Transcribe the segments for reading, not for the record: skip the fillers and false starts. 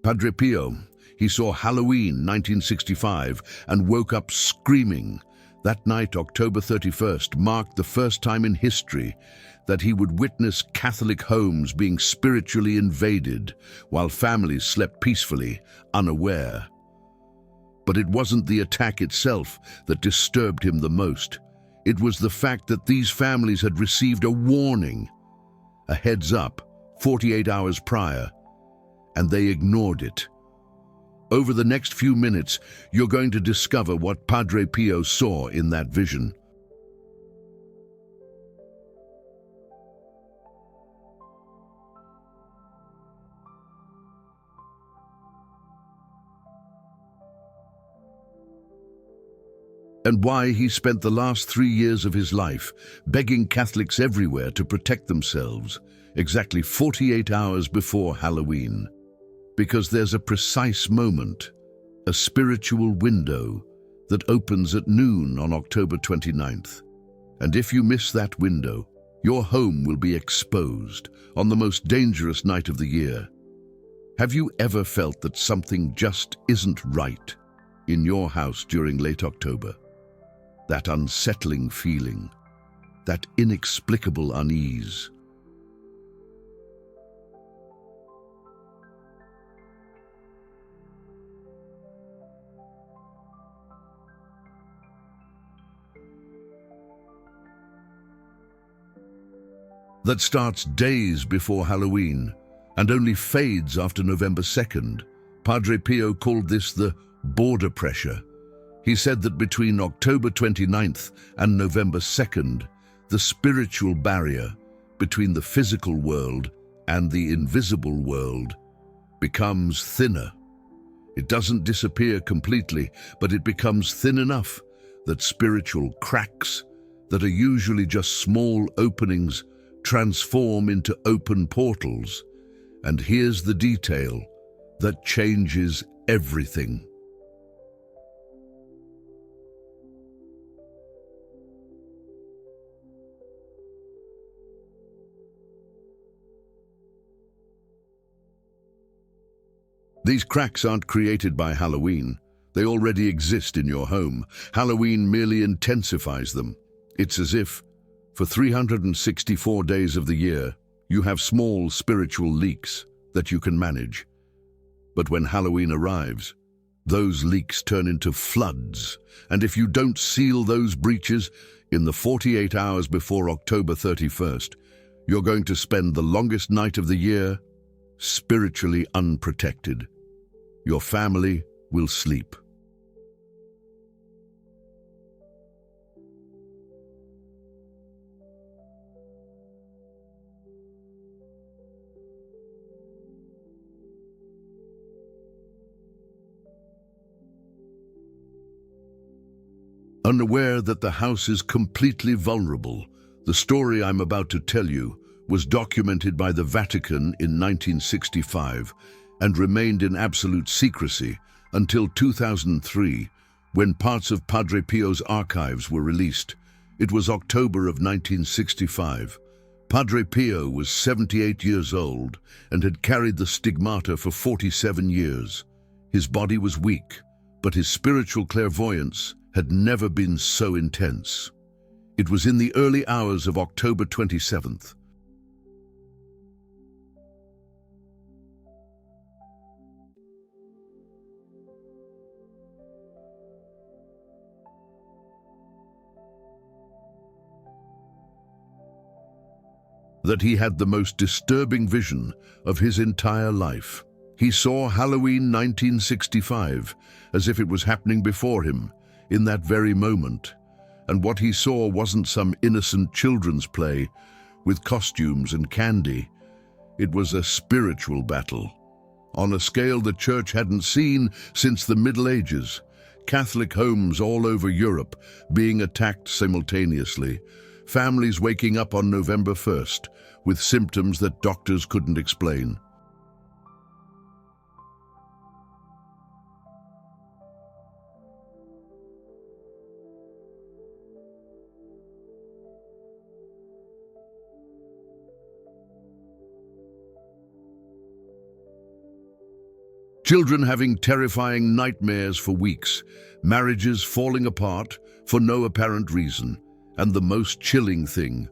Padre Pio, he saw Halloween 1965 and woke up screaming. That night, October 31st, marked the first time in history that he would witness Catholic homes being spiritually invaded while families slept peacefully, unaware. But it wasn't the attack itself that disturbed him the most. It was the fact that these families had received a warning, a heads up, 48 hours prior, and they ignored it. Over the next few minutes, you're going to discover what Padre Pio saw in that vision. And why he spent the last 3 years of his life begging Catholics everywhere to protect themselves, exactly 48 hours before Halloween. Because there's a precise moment, a spiritual window, that opens at noon on October 29th. And if you miss that window, your home will be exposed on the most dangerous night of the year. Have you ever felt that something just isn't right in your house during late October? That unsettling feeling, that inexplicable unease. That starts days before Halloween and only fades after November 2nd. Padre Pio called this the border pressure. He said that between October 29th and November 2nd, the spiritual barrier between the physical world and the invisible world becomes thinner. It doesn't disappear completely, but it becomes thin enough that spiritual cracks that are usually just small openings transform into open portals. And here's the detail that changes everything. These cracks aren't created by Halloween. They already exist in your home. Halloween merely intensifies them. It's as if, for 364 days of the year, you have small spiritual leaks that you can manage. But when Halloween arrives, those leaks turn into floods. And if you don't seal those breaches in the 48 hours before October 31st, you're going to spend the longest night of the year spiritually unprotected. Your family will sleep. Unaware that the house is completely vulnerable, the story I'm about to tell you was documented by the Vatican in 1965 and remained in absolute secrecy until 2003, when parts of Padre Pio's archives were released. It was October of 1965. Padre Pio was 78 years old and had carried the stigmata for 47 years. His body was weak, but his spiritual clairvoyance had never been so intense. It was in the early hours of October 27th. That he had the most disturbing vision of his entire life. He saw Halloween 1965 as if it was happening before him in that very moment. And what he saw wasn't some innocent children's play with costumes and candy. It was a spiritual battle on a scale the Church hadn't seen since the Middle Ages. Catholic homes all over Europe being attacked simultaneously. Families waking up on November 1st with symptoms that doctors couldn't explain. Children having terrifying nightmares for weeks, marriages falling apart for no apparent reason, and the most chilling thing,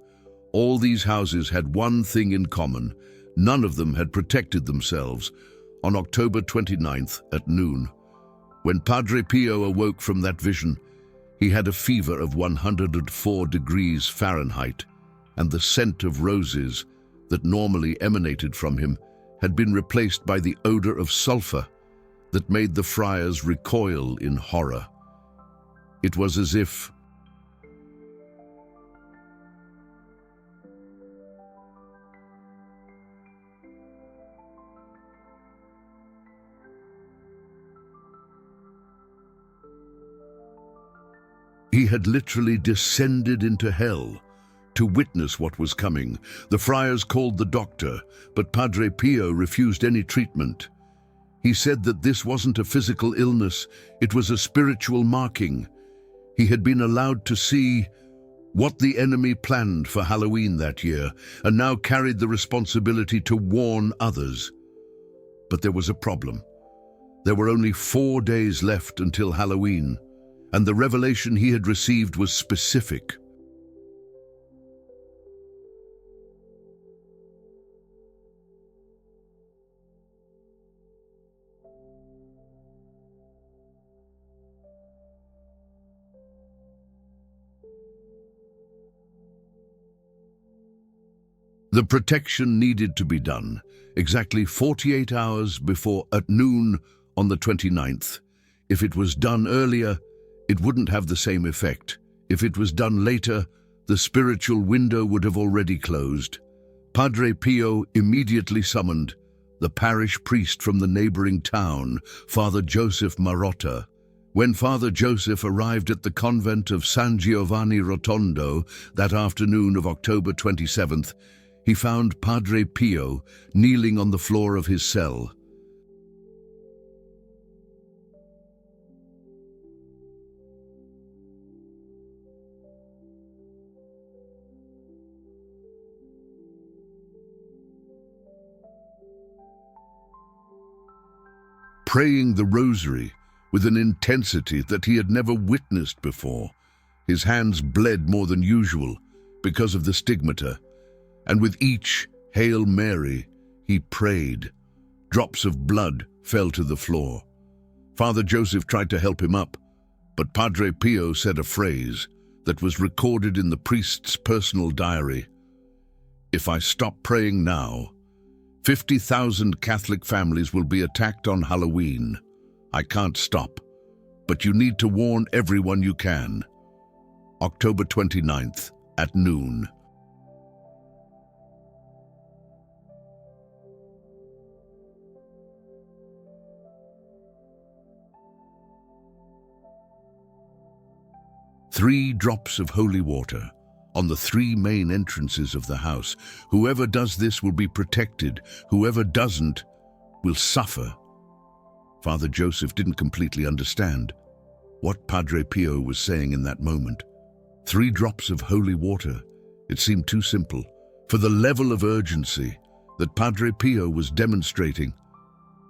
all these houses had one thing in common. None of them had protected themselves. On October 29th at noon, when Padre Pio awoke from that vision, he had a fever of 104 degrees Fahrenheit, and the scent of roses that normally emanated from him had been replaced by the odor of sulfur that made the friars recoil in horror. It was as if he had literally descended into hell to witness what was coming. The friars called the doctor, but Padre Pio refused any treatment. He said that this wasn't a physical illness, it was a spiritual marking. He had been allowed to see what the enemy planned for Halloween that year, and now carried the responsibility to warn others. But there was a problem. There were only 4 days left until Halloween, and the revelation he had received was specific. The protection needed to be done exactly 48 hours before at noon on the 29th. If it was done earlier, it wouldn't have the same effect. If it was done later, the spiritual window would have already closed. Padre Pio immediately summoned the parish priest from the neighboring town, Father Joseph Marotta. When Father Joseph arrived at the convent of San Giovanni Rotondo that afternoon of October 27th, he found Padre Pio kneeling on the floor of his cell. Praying the rosary with an intensity that he had never witnessed before. His hands bled more than usual because of the stigmata, and with each Hail Mary he prayed. Drops of blood fell to the floor. Father Joseph tried to help him up, but Padre Pio said a phrase that was recorded in the priest's personal diary. "If I stop praying now, 50,000 Catholic families will be attacked on Halloween. I can't stop, but you need to warn everyone you can." October 29th at noon. Three drops of holy water on the 3 main entrances of the house. Whoever does this will be protected. Whoever doesn't will suffer. Father Joseph didn't completely understand what Padre Pio was saying in that moment. 3 drops of holy water. It seemed too simple for the level of urgency that Padre Pio was demonstrating.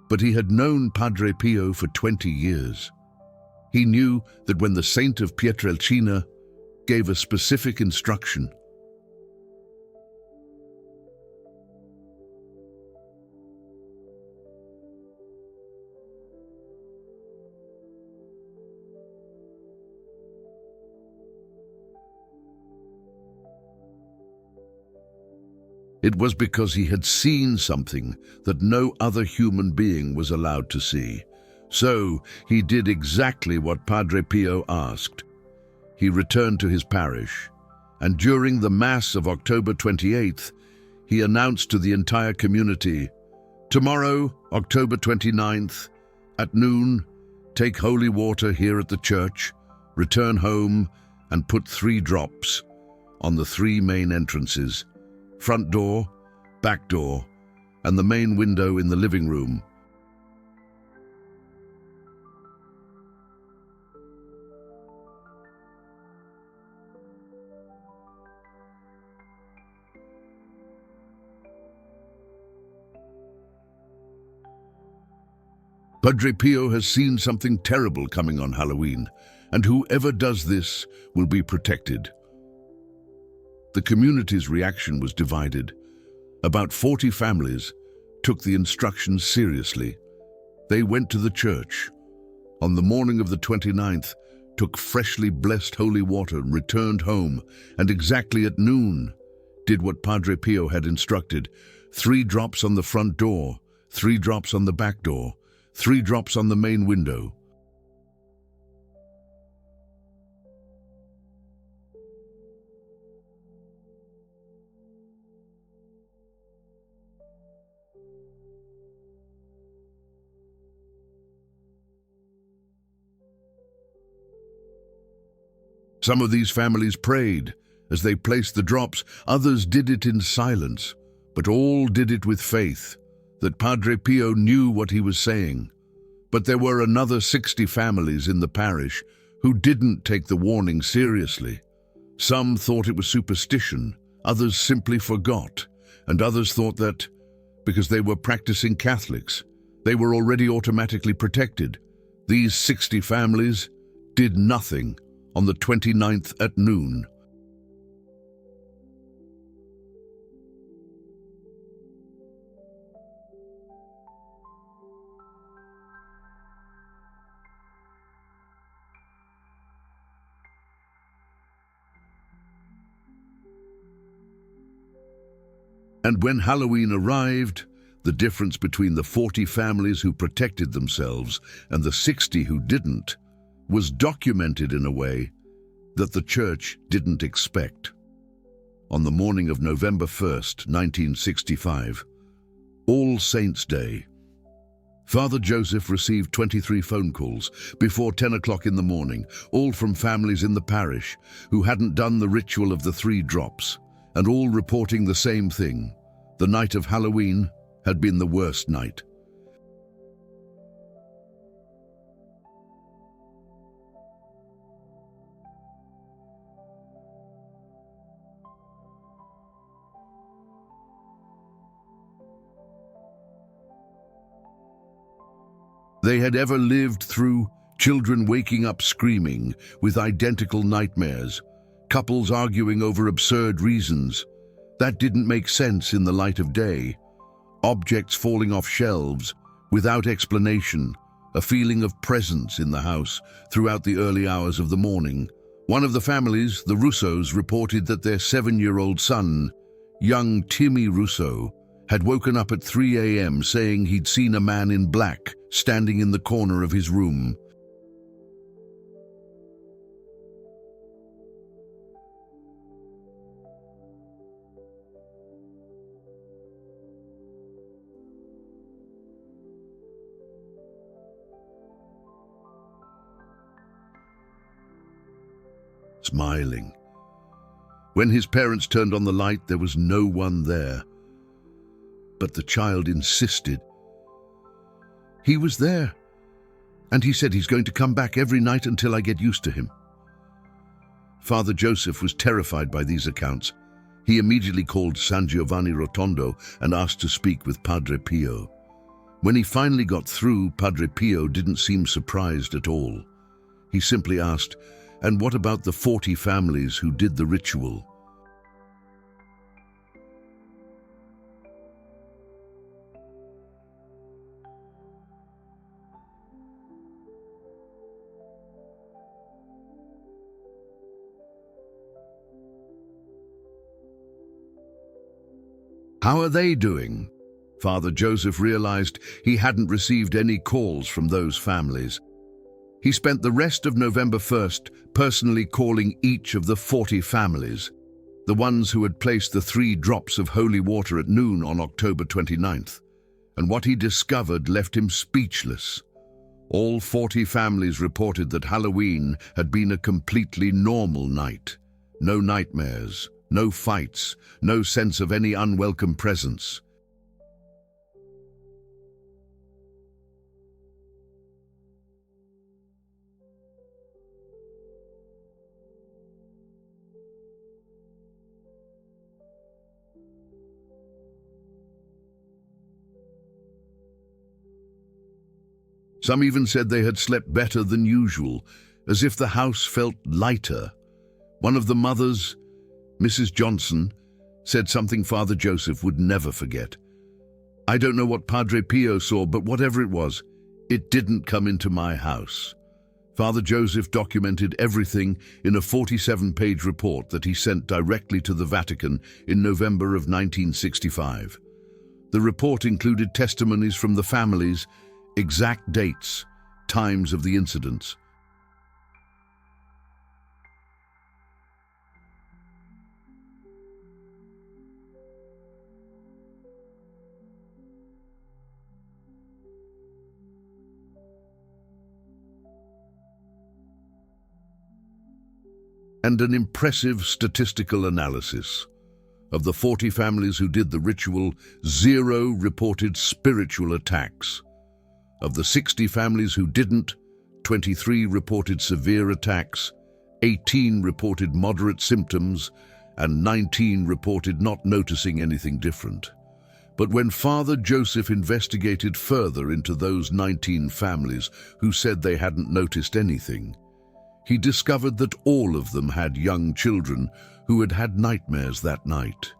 But he had known Padre Pio for 20 years. He knew that when the Saint of Pietrelcina gave a specific instruction, it was because he had seen something that no other human being was allowed to see. So he did exactly what Padre Pio asked. He returned to his parish, and during the Mass of October 28th, he announced to the entire community, "Tomorrow, October 29th, at noon, take holy water here at the church, return home, and put 3 drops on the 3 main entrances, front door, back door, and the main window in the living room." Padre Pio has seen something terrible coming on Halloween, and whoever does this will be protected. The community's reaction was divided. About 40 families took the instructions seriously. They went to the church. On the morning of the 29th, took freshly blessed holy water and returned home, and exactly at noon did what Padre Pio had instructed: 3 drops on the front door, 3 drops on the back door, 3 drops on the main window. Some of these families prayed as they placed the drops, others did it in silence, but all did it with faith that Padre Pio knew what he was saying. But there were another 60 families in the parish who didn't take the warning seriously. Some thought it was superstition, others simply forgot, and others thought that, because they were practicing Catholics, they were already automatically protected. These 60 families did nothing on the 29th at noon. And when Halloween arrived, the difference between the 40 families who protected themselves and the 60 who didn't was documented in a way that the church didn't expect. On the morning of November 1st, 1965, All Saints' Day, Father Joseph received 23 phone calls before 10 o'clock in the morning, all from families in the parish who hadn't done the ritual of the 3 drops, and all reporting the same thing: the night of Halloween had been the worst night. They had ever lived through children waking up screaming with identical nightmares, couples arguing over absurd reasons that didn't make sense in the light of day, objects falling off shelves without explanation, a feeling of presence in the house throughout the early hours of the morning. One of the families, the Russos, reported that their 7-year-old son, young Timmy Russo, had woken up at 3 a.m. saying he'd seen a man in black standing in the corner of his room. Smiling. When his parents turned on the light, there was no one there. But the child insisted. He was there, and he said he's going to come back every night until I get used to him. Father Joseph was terrified by these accounts. He immediately called San Giovanni Rotondo and asked to speak with Padre Pio. When he finally got through, Padre Pio didn't seem surprised at all. He simply asked, "And what about the 40 families who did the ritual?" How are they doing? Father Joseph realized he hadn't received any calls from those families. He spent the rest of November 1st personally calling each of the 40 families, the ones who had placed the 3 drops of holy water at noon on October 29th, and what he discovered left him speechless. All 40 families reported that Halloween had been a completely normal night. No nightmares, no fights, no sense of any unwelcome presence. Some even said they had slept better than usual, as if the house felt lighter. One of the mothers, Mrs. Johnson, said something Father Joseph would never forget. "I don't know what Padre Pio saw, but whatever it was, it didn't come into my house." Father Joseph documented everything in a 47-page report that he sent directly to the Vatican in November of 1965. The report included testimonies from the families, exact dates, times of the incidents. And an impressive statistical analysis. Of the 40 families who did the ritual, 0 reported spiritual attacks. Of the 60 families who didn't, 23 reported severe attacks, 18 reported moderate symptoms, and 19 reported not noticing anything different. But when Father Joseph investigated further into those 19 families who said they hadn't noticed anything, he discovered that all of them had young children who had had nightmares that night.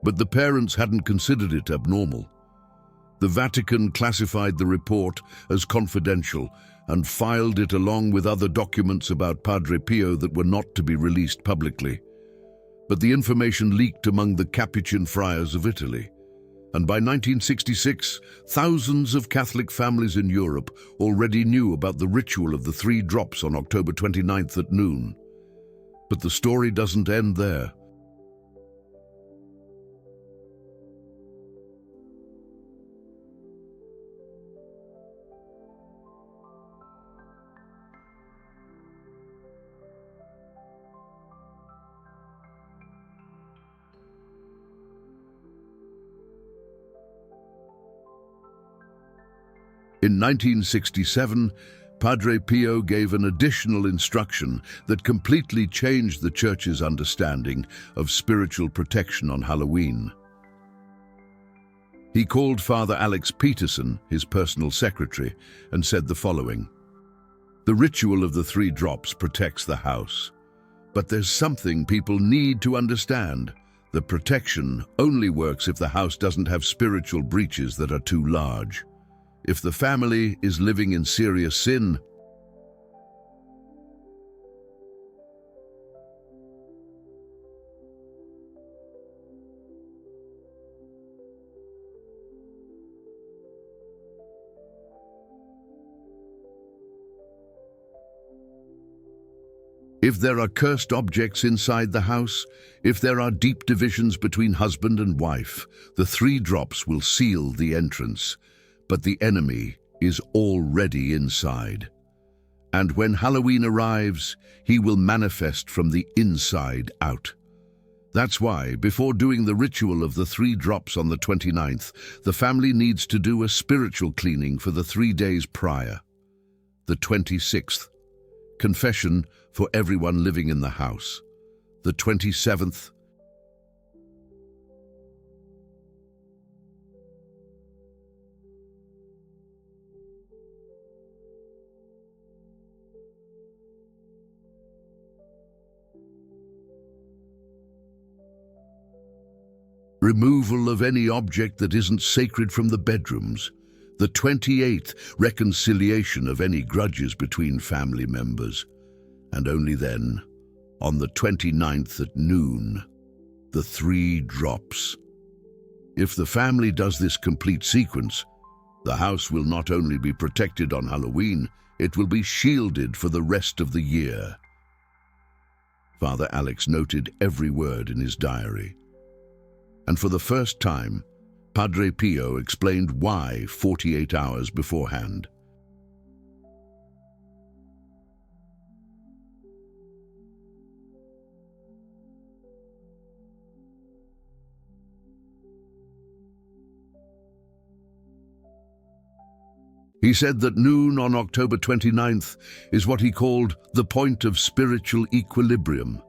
But the parents hadn't considered it abnormal. The Vatican classified the report as confidential and filed it along with other documents about Padre Pio that were not to be released publicly. But the information leaked among the Capuchin friars of Italy. And by 1966, thousands of Catholic families in Europe already knew about the ritual of the 3 drops on October 29th at noon. But the story doesn't end there. In 1967, Padre Pio gave an additional instruction that completely changed the Church's understanding of spiritual protection on Halloween. He called Father Alex Peterson, his personal secretary, and said the following: "The ritual of the 3 drops protects the house. But there's something people need to understand. The protection only works if the house doesn't have spiritual breaches that are too large. If the family is living in serious sin, if there are cursed objects inside the house, if there are deep divisions between husband and wife, the 3 drops will seal the entrance. But the enemy is already inside. And when Halloween arrives, he will manifest from the inside out. That's why, before doing the ritual of the 3 drops on the 29th, the family needs to do a spiritual cleaning for the 3 days prior. The 26th, confession for everyone living in the house. The 27th, removal of any object that isn't sacred from the bedrooms. The 28th, reconciliation of any grudges between family members. And only then, on the 29th at noon, the 3 drops. If the family does this complete sequence, the house will not only be protected on Halloween, it will be shielded for the rest of the year. Father Alex noted every word in his diary. And for the first time, Padre Pio explained why 48 hours beforehand. He said that noon on October 29th is what he called the point of spiritual equilibrium.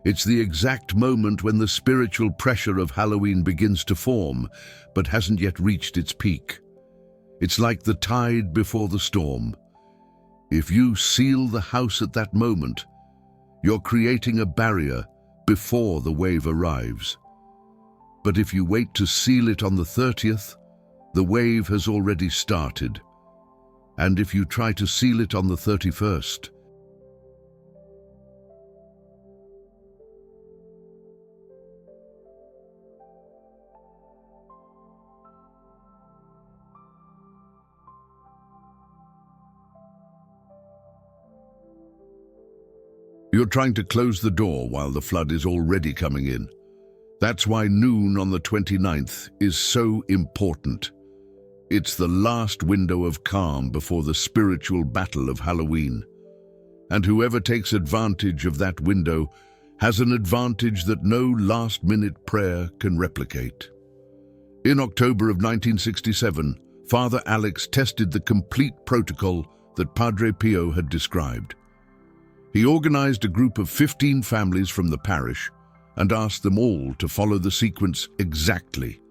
It's the exact moment when the spiritual pressure of Halloween begins to form, but hasn't yet reached its peak. It's like the tide before the storm. If you seal the house at that moment, you're creating a barrier before the wave arrives. But if you wait to seal it on the 30th, the wave has already started. And if you try to seal it on the 31st, you're trying to close the door while the flood is already coming in. That's why noon on the 29th is so important. It's the last window of calm before the spiritual battle of Halloween. And whoever takes advantage of that window has an advantage that no last-minute prayer can replicate. In October of 1967, Father Alex tested the complete protocol that Padre Pio had described. He organized a group of 15 families from the parish and asked them all to follow the sequence exactly.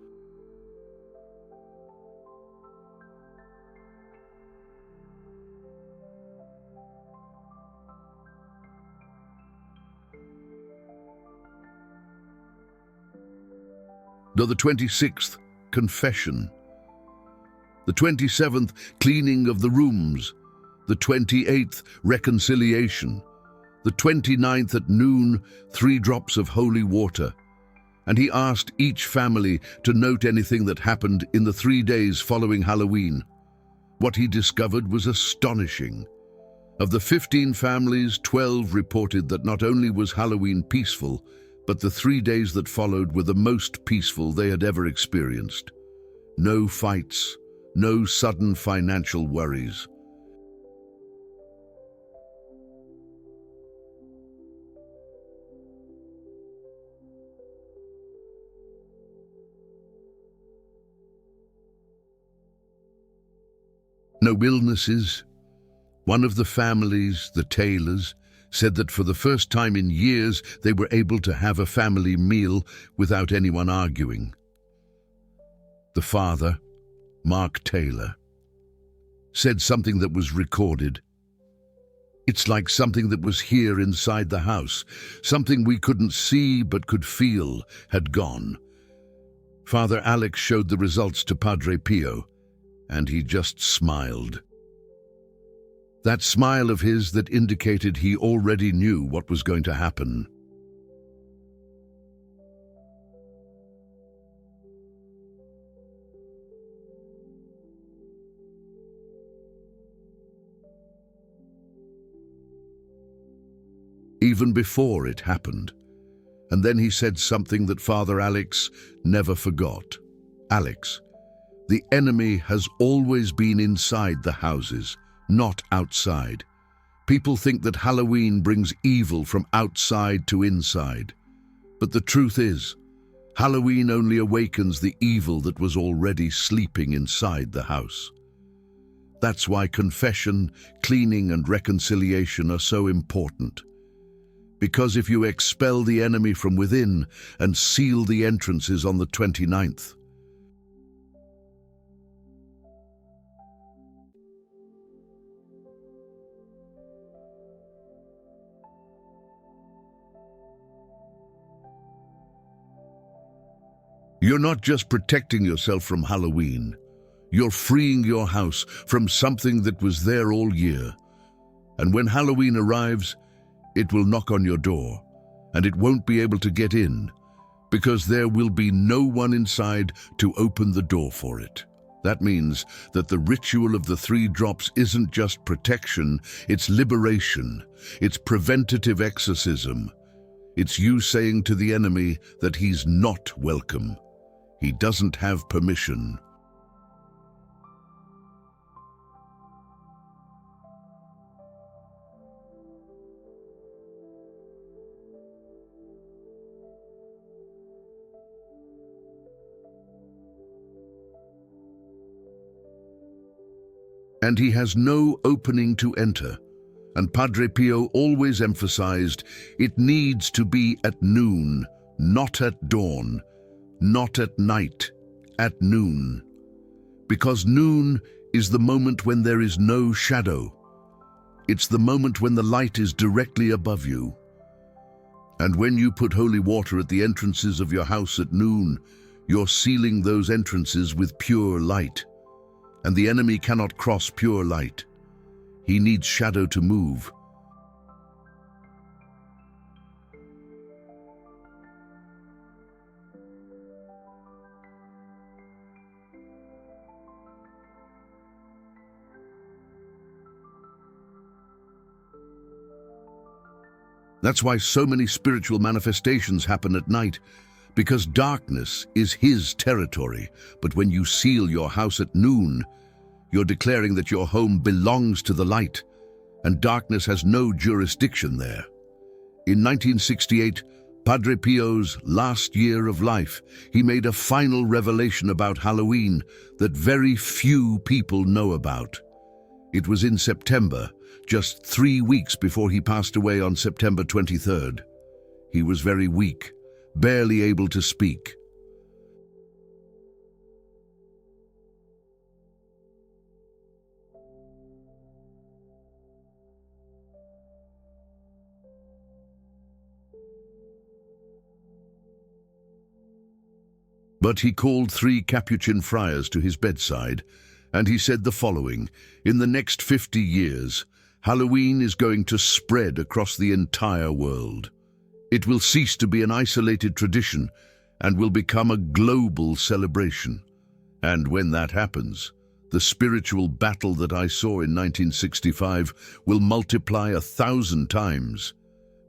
The 26th, confession. The 27th, cleaning of the rooms. The 28th, reconciliation. The 29th at noon, 3 drops of holy water. And he asked each family to note anything that happened in the 3 days following Halloween. What he discovered was astonishing. Of the 15 families, 12 reported that not only was Halloween peaceful, but the 3 days that followed were the most peaceful they had ever experienced. No fights, no sudden financial worries. No illnesses. One of the families, the Taylors, said that for the first time in years they were able to have a family meal without anyone arguing. The father, Mark Taylor, said something that was recorded. It's like something that was here inside the house, something we couldn't see but could feel, had gone. Father Alex showed the results to Padre Pio, and he just smiled. That smile of his that indicated he already knew what was going to happen. Even before it happened. And then he said something that Father Alex never forgot. Alex, the enemy has always been inside the houses, not outside. People think that Halloween brings evil from outside to inside. But the truth is, Halloween only awakens the evil that was already sleeping inside the house. That's why confession, cleaning, and reconciliation are so important. Because if you expel the enemy from within and seal the entrances on the 29th, you're not just protecting yourself from Halloween. You're freeing your house from something that was there all year. And when Halloween arrives, it will knock on your door, and it won't be able to get in, because there will be no one inside to open the door for it. That means that the ritual of the 3 drops isn't just protection, it's liberation, it's preventative exorcism. It's you saying to the enemy that he's not welcome. He doesn't have permission. and he has no opening to enter. And Padre Pio always emphasized it needs to be at noon, not at dawn, not at night, at noon. Because noon is the moment when there is no shadow. It's the moment when the light is directly above you. And when you put holy water at the entrances of your house at noon, you're sealing those entrances with pure light. And the enemy cannot cross pure light. He needs shadow to move. That's why so many spiritual manifestations happen at night, because darkness is his territory. But when you seal your house at noon, you're declaring that your home belongs to the light, and darkness has no jurisdiction there. In 1968, Padre Pio's last year of life, he made a final revelation about Halloween that very few people know about. It was in September, just 3 weeks before he passed away on September 23rd. He was very weak, barely able to speak. But he called 3 Capuchin friars to his bedside, and he said the following: in the next 50 years, Halloween is going to spread across the entire world. It will cease to be an isolated tradition and will become a global celebration. And when that happens, the spiritual battle that I saw in 1965 will multiply 1,000 times.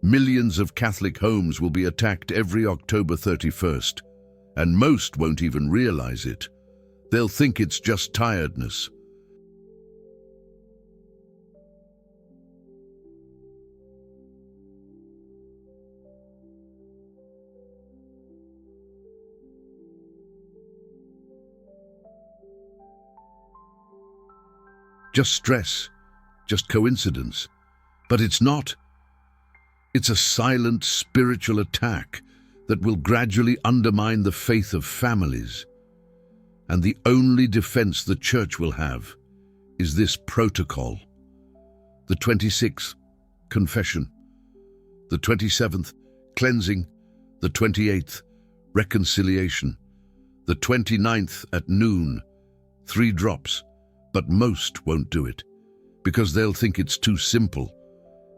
Millions of Catholic homes will be attacked every October 31st, and most won't even realize it. They'll think it's just tiredness. Just stress, just coincidence. But it's not. It's a silent spiritual attack that will gradually undermine the faith of families. And the only defense the Church will have is this protocol. The 26th, confession. The 27th, cleansing. The 28th, reconciliation. The 29th at noon, 3 drops. But most won't do it, because they'll think it's too simple,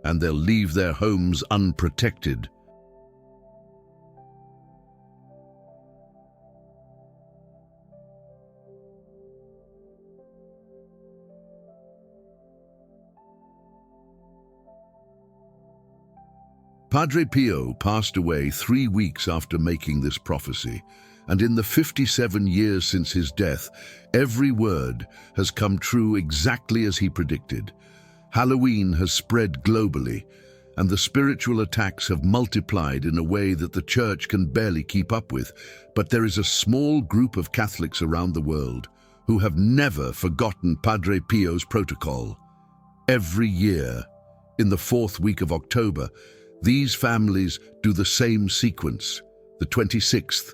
and they'll leave their homes unprotected. Padre Pio passed away 3 weeks after making this prophecy, and in the 57 years since his death, every word has come true exactly as he predicted. Halloween has spread globally, and the spiritual attacks have multiplied in a way that the Church can barely keep up with. But there is a small group of Catholics around the world who have never forgotten Padre Pio's protocol. Every year, in the 4th week of October, these families do the same sequence, the 26th.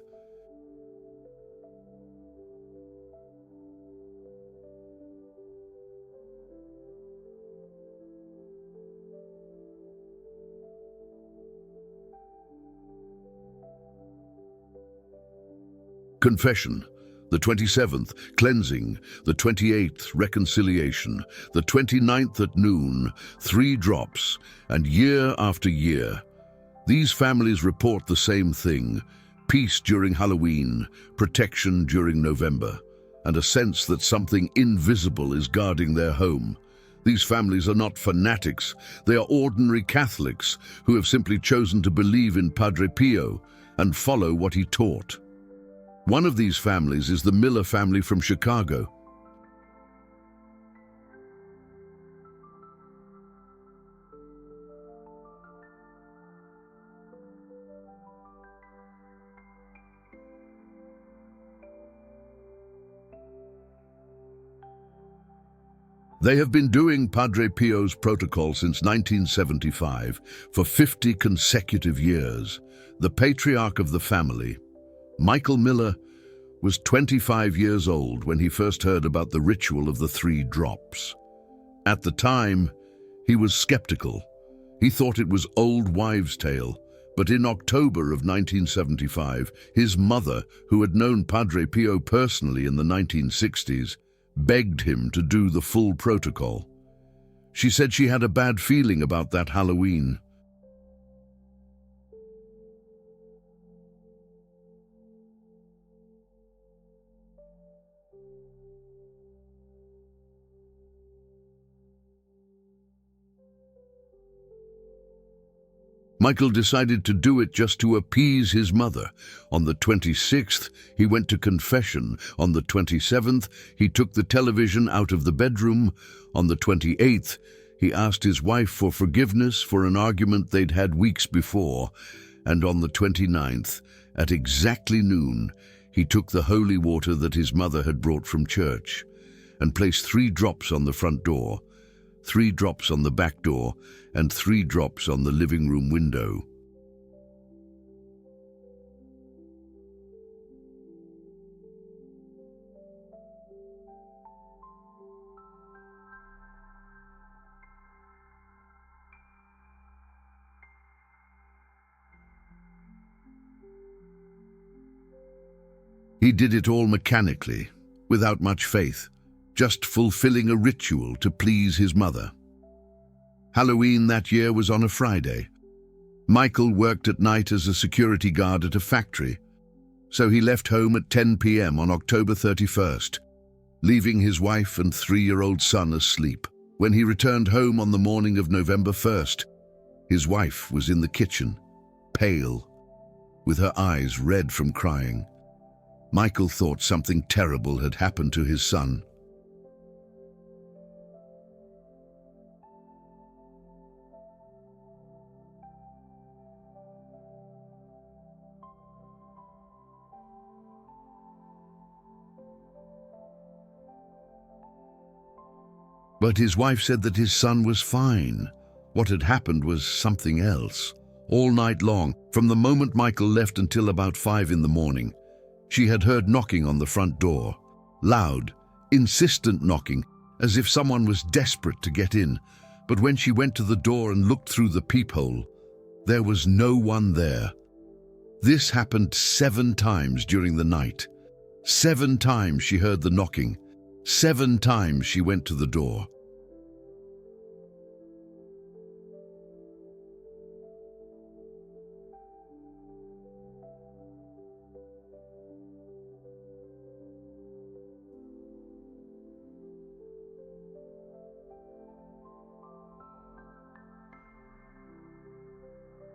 Confession, the 27th, cleansing, the 28th, reconciliation, the 29th at noon, 3 drops, and year after year. These families report the same thing: peace during Halloween, protection during November, and a sense that something invisible is guarding their home. These families are not fanatics, they are ordinary Catholics who have simply chosen to believe in Padre Pio and follow what he taught. One of these families is the Miller family from Chicago. They have been doing Padre Pio's protocol since 1975 for 50 consecutive years. The patriarch of the family, Michael Miller, was 25 years old when he first heard about the ritual of the 3 drops. At the time, he was skeptical. He thought it was old wives' tale, but in October of 1975, his mother, who had known Padre Pio personally in the 1960s, begged him to do the full protocol. She said she had a bad feeling about that Halloween. Michael decided to do it just to appease his mother. On the 26th, he went to confession. On the 27th, he took the television out of the bedroom. On the 28th, he asked his wife for forgiveness for an argument they'd had weeks before. And on the 29th, at exactly noon, he took the holy water that his mother had brought from church and placed 3 drops on the front door, 3 drops on the back door, and 3 drops on the living room window. He did it all mechanically, without much faith, just fulfilling a ritual to please his mother. Halloween that year was on a Friday. Michael worked at night as a security guard at a factory, so he left home at 10 p.m. on October 31st, leaving his wife and 3-year-old son asleep. When he returned home on the morning of November 1st, his wife was in the kitchen, pale, with her eyes red from crying. Michael thought something terrible had happened to his son. But his wife said that his son was fine. What had happened was something else. All night long, from the moment Michael left until about 5 in the morning, she had heard knocking on the front door. Loud, insistent knocking, as if someone was desperate to get in. But when she went to the door and looked through the peephole, there was no one there. This happened 7 times during the night. 7 times she heard the knocking. 7 times she went to the door.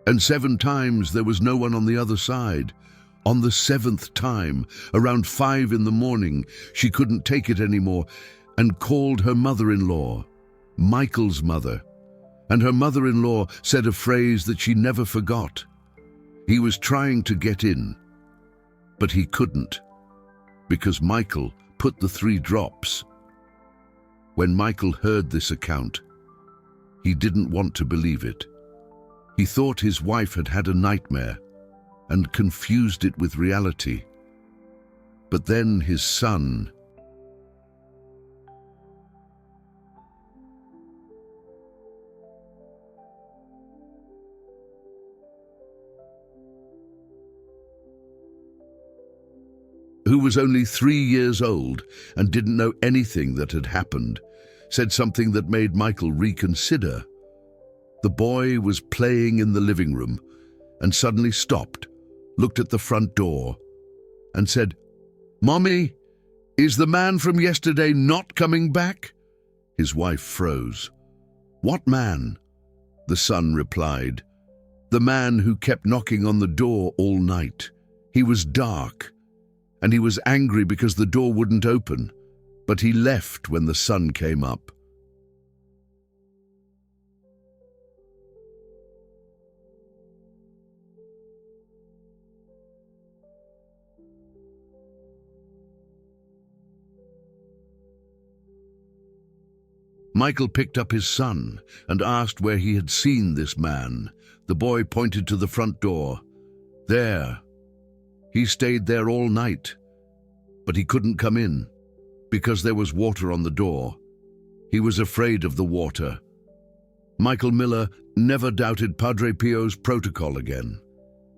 And 7 times there was no one on the other side. On the 7th time, around 5 in the morning, she couldn't take it anymore and called her mother-in-law, Michael's mother. And her mother-in-law said a phrase that she never forgot. He was trying to get in, but he couldn't, because Michael put the 3 drops. When Michael heard this account, he didn't want to believe it. He thought his wife had had a nightmare and confused it with reality. But then his son, who was only 3 years old and didn't know anything that had happened, said something that made Michael reconsider. The boy was playing in the living room and suddenly stopped, looked at the front door, and said, "Mommy, is the man from yesterday not coming back?" His wife froze. "What man?" The son replied, "The man who kept knocking on the door all night. He was dark, and he was angry because the door wouldn't open, but he left when the sun came up." Michael picked up his son and asked where he had seen this man. The boy pointed to the front door. There. He stayed there all night, but he couldn't come in because there was water on the door. He was afraid of the water. Michael Miller never doubted Padre Pio's protocol again.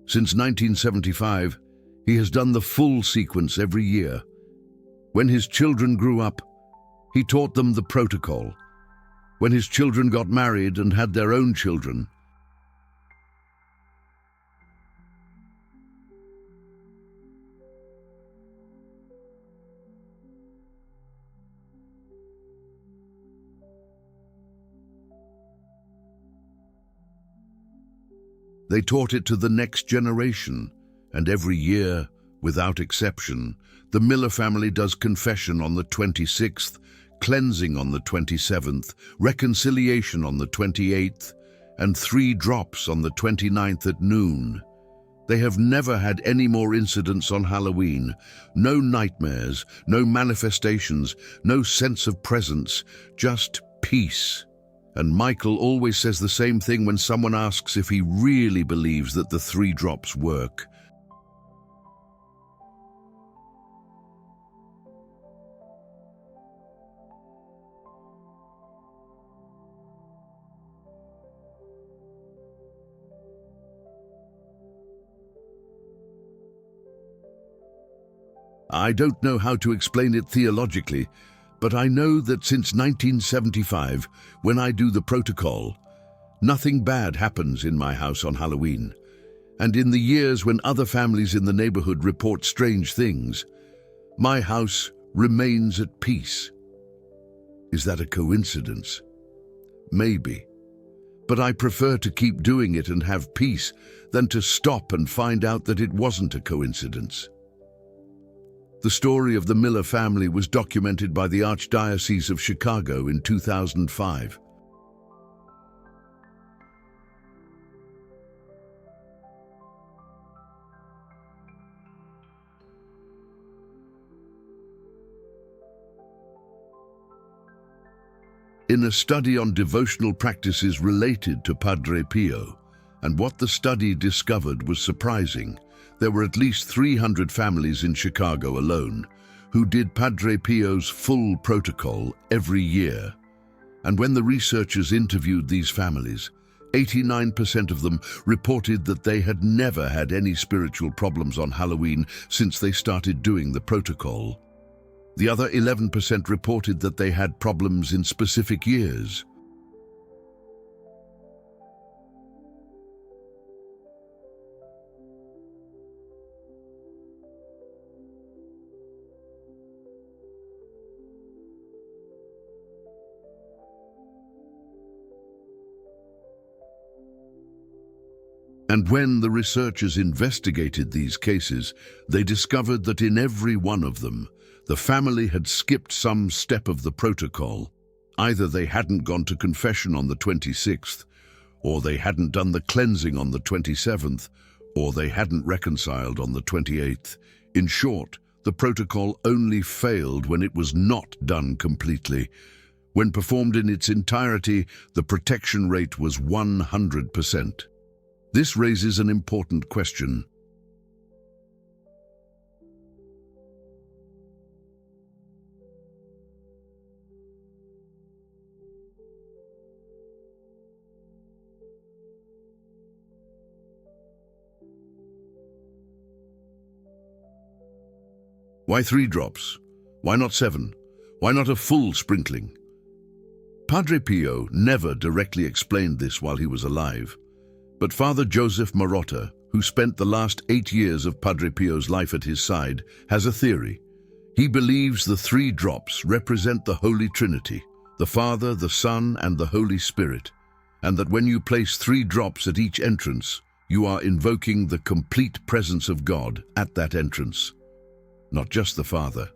Since 1975, he has done the full sequence every year. When his children grew up, he taught them the protocol. When his children got married and had their own children, they taught it to the next generation, and every year, without exception, the Miller family does confession on the 26th, cleansing on the 27th, reconciliation on the 28th, and 3 drops on the 29th at noon. They have never had any more incidents on Halloween. No nightmares, no manifestations, no sense of presence, just peace. And Michael always says the same thing when someone asks if he really believes that the 3 drops work. I don't know how to explain it theologically, but I know that since 1975, when I do the protocol, nothing bad happens in my house on Halloween. And in the years when other families in the neighborhood report strange things, my house remains at peace. Is that a coincidence? Maybe. But I prefer to keep doing it and have peace than to stop and find out that it wasn't a coincidence. The story of the Miller family was documented by the Archdiocese of Chicago in 2005. In a study on devotional practices related to Padre Pio, and what the study discovered was surprising. There were at least 300 families in Chicago alone who did Padre Pio's full protocol every year. And when the researchers interviewed these families, 89% of them reported that they had never had any spiritual problems on Halloween since they started doing the protocol. The other 11% reported that they had problems in specific years. And when the researchers investigated these cases, they discovered that in every one of them, the family had skipped some step of the protocol. Either they hadn't gone to confession on the 26th, or they hadn't done the cleansing on the 27th, or they hadn't reconciled on the 28th. In short, the protocol only failed when it was not done completely. When performed in its entirety, the protection rate was 100%. This raises an important question. Why 3 drops? Why not 7? Why not a full sprinkling? Padre Pio never directly explained this while he was alive. But Father Joseph Marotta, who spent the last 8 years of Padre Pio's life at his side, has a theory. He believes the 3 drops represent the Holy Trinity, the Father, the Son, and the Holy Spirit, and that when you place 3 drops at each entrance, you are invoking the complete presence of God at that entrance, not just the Father.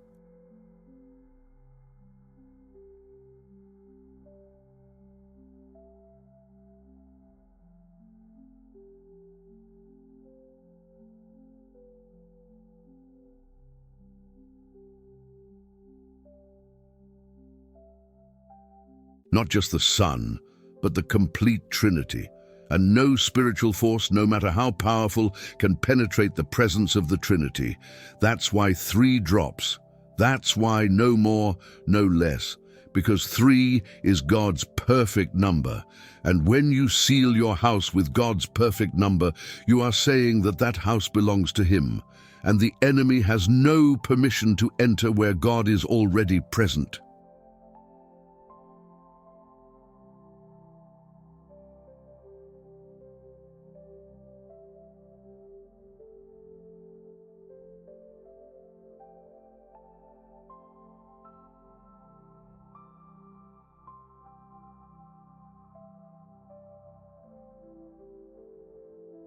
not just the Son, but the complete Trinity. And no spiritual force, no matter how powerful, can penetrate the presence of the Trinity. That's why 3 drops. That's why no more, no less. Because 3 is God's perfect number. And when you seal your house with God's perfect number, you are saying that that house belongs to Him. And the enemy has no permission to enter where God is already present.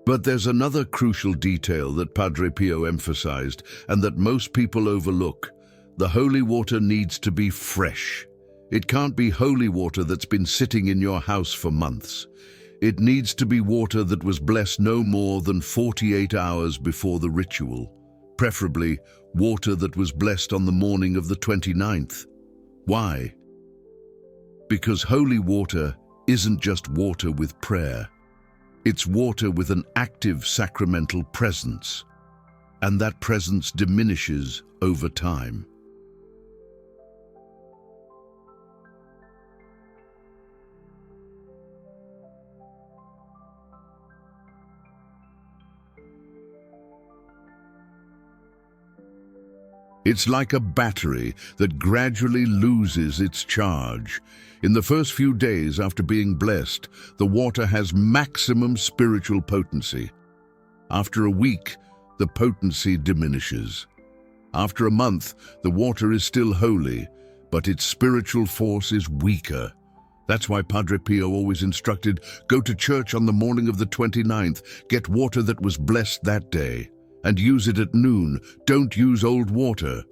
But there's another crucial detail that Padre Pio emphasized and that most people overlook. The holy water needs to be fresh. It can't be holy water that's been sitting in your house for months. It needs to be water that was blessed no more than 48 hours before the ritual. Preferably, water that was blessed on the morning of the 29th. Why? Because holy water isn't just water with prayer. It's water with an active sacramental presence, and that presence diminishes over time. It's like a battery that gradually loses its charge. In the first few days after being blessed, the water has maximum spiritual potency. After a week, the potency diminishes. After a month, the water is still holy, but its spiritual force is weaker. That's why Padre Pio always instructed, go to church on the morning of the 29th, get water that was blessed that day, and use it at noon. Don't use old water.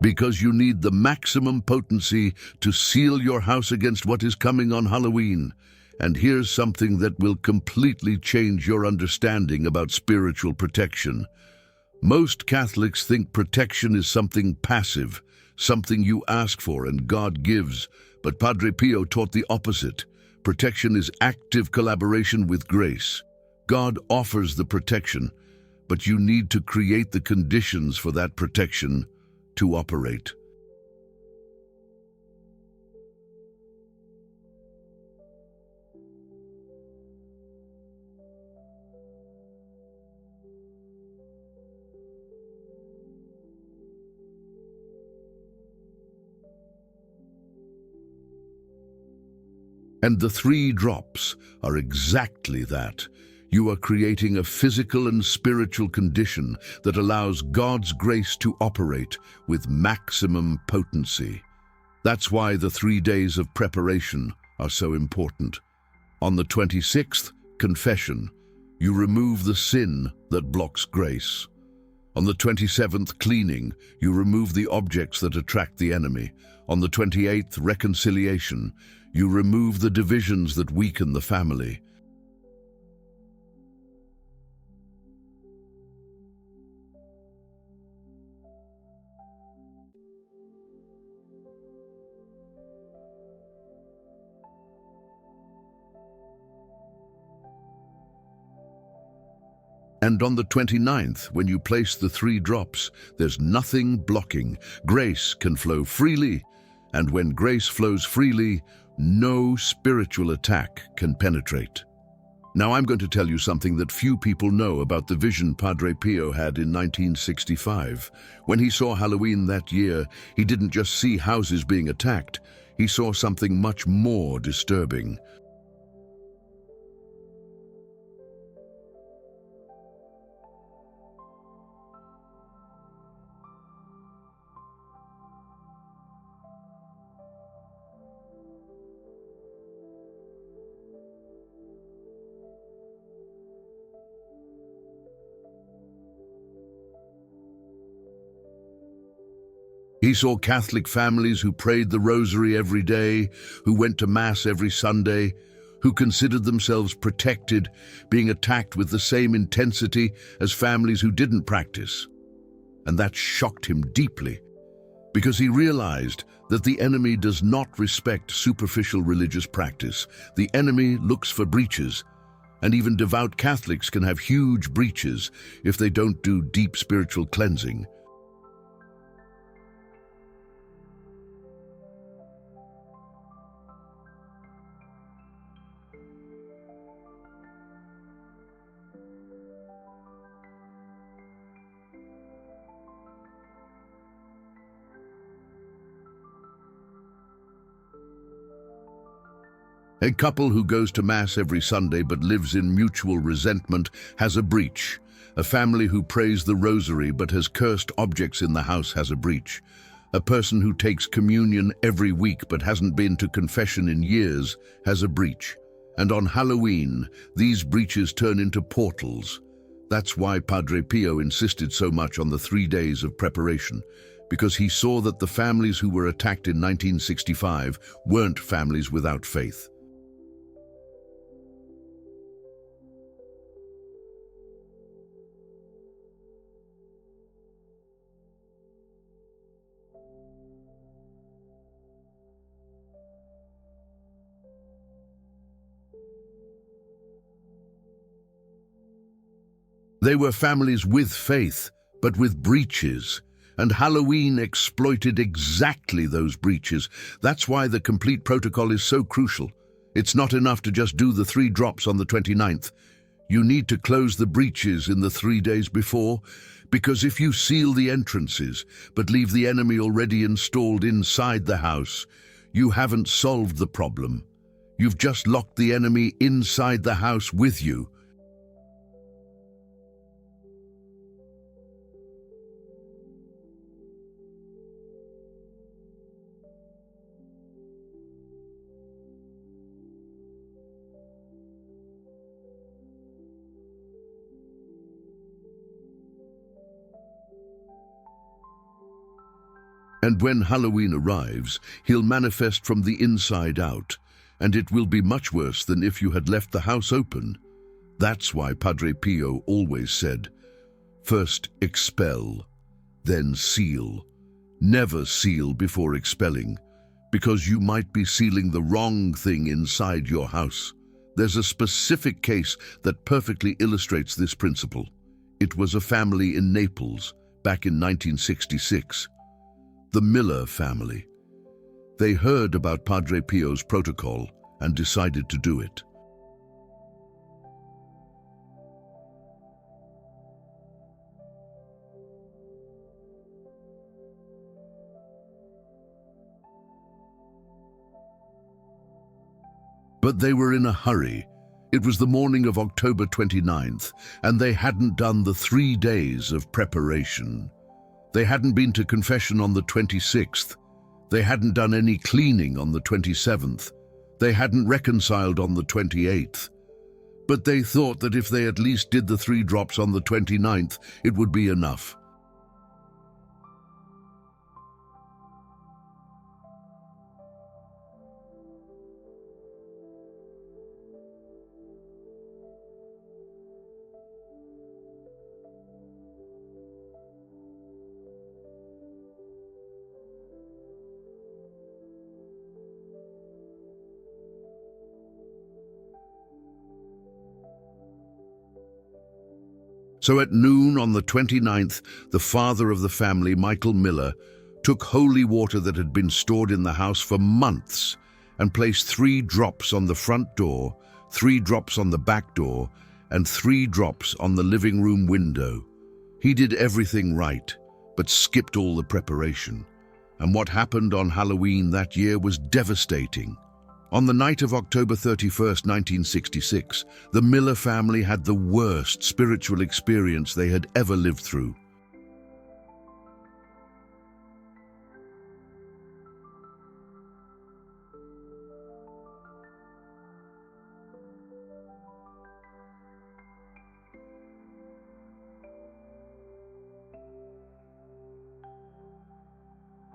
Because you need the maximum potency to seal your house against what is coming on Halloween. And here's something that will completely change your understanding about spiritual protection. Most Catholics think protection is something passive, something you ask for and God gives. But Padre Pio taught the opposite. Protection is active collaboration with grace. God offers the protection, but you need to create the conditions for that protection to operate. And the 3 drops are exactly that. You are creating a physical and spiritual condition that allows God's grace to operate with maximum potency. That's why the 3 days of preparation are so important. On the 26th, confession. You remove the sin that blocks grace. On the 27th, cleaning. You remove the objects that attract the enemy. On the 28th, reconciliation. You remove the divisions that weaken the family. And on the 29th, when you place the 3 drops, there's nothing blocking. Grace can flow freely, and when grace flows freely, no spiritual attack can penetrate. Now I'm going to tell you something that few people know about the vision Padre Pio had in 1965. When he saw Halloween that year, he didn't just see houses being attacked, he saw something much more disturbing. He saw Catholic families who prayed the rosary every day, who went to Mass every Sunday, who considered themselves protected, being attacked with the same intensity as families who didn't practice. And that shocked him deeply, because he realized that the enemy does not respect superficial religious practice. The enemy looks for breaches, and even devout Catholics can have huge breaches if they don't do deep spiritual cleansing. A couple who goes to Mass every Sunday but lives in mutual resentment has a breach. A family who prays the rosary but has cursed objects in the house has a breach. A person who takes communion every week but hasn't been to confession in years has a breach. And on Halloween, these breaches turn into portals. That's why Padre Pio insisted so much on the 3 days of preparation, because he saw that the families who were attacked in 1965 weren't families without faith. They were families with faith, but with breaches, and Halloween exploited exactly those breaches. That's why the complete protocol is so crucial. It's not enough to just do the 3 drops on the 29th. You need to close the breaches in the 3 days before, because if you seal the entrances, but leave the enemy already installed inside the house, you haven't solved the problem. You've just locked the enemy inside the house with you. And when Halloween arrives, he'll manifest from the inside out, and it will be much worse than if you had left the house open. That's why Padre Pio always said, first expel, then seal. Never seal before expelling, because you might be sealing the wrong thing inside your house. There's a specific case that perfectly illustrates this principle. It was a family in Naples back in 1966. The Miller family. They heard about Padre Pio's protocol and decided to do it. But they were in a hurry. It was the morning of October 29th, and they hadn't done the 3 days of preparation. They hadn't been to confession on the 26th. They hadn't done any cleaning on the 27th. They hadn't reconciled on the 28th. But they thought that if they at least did the 3 drops on the 29th, it would be enough. So at noon on the 29th, the father of the family, Michael Miller, took holy water that had been stored in the house for months and placed 3 drops on the front door, 3 drops on the back door, and 3 drops on the living room window. He did everything right, but skipped all the preparation. And what happened on Halloween that year was devastating. On the night of October 31st, 1966, the Miller family had the worst spiritual experience they had ever lived through.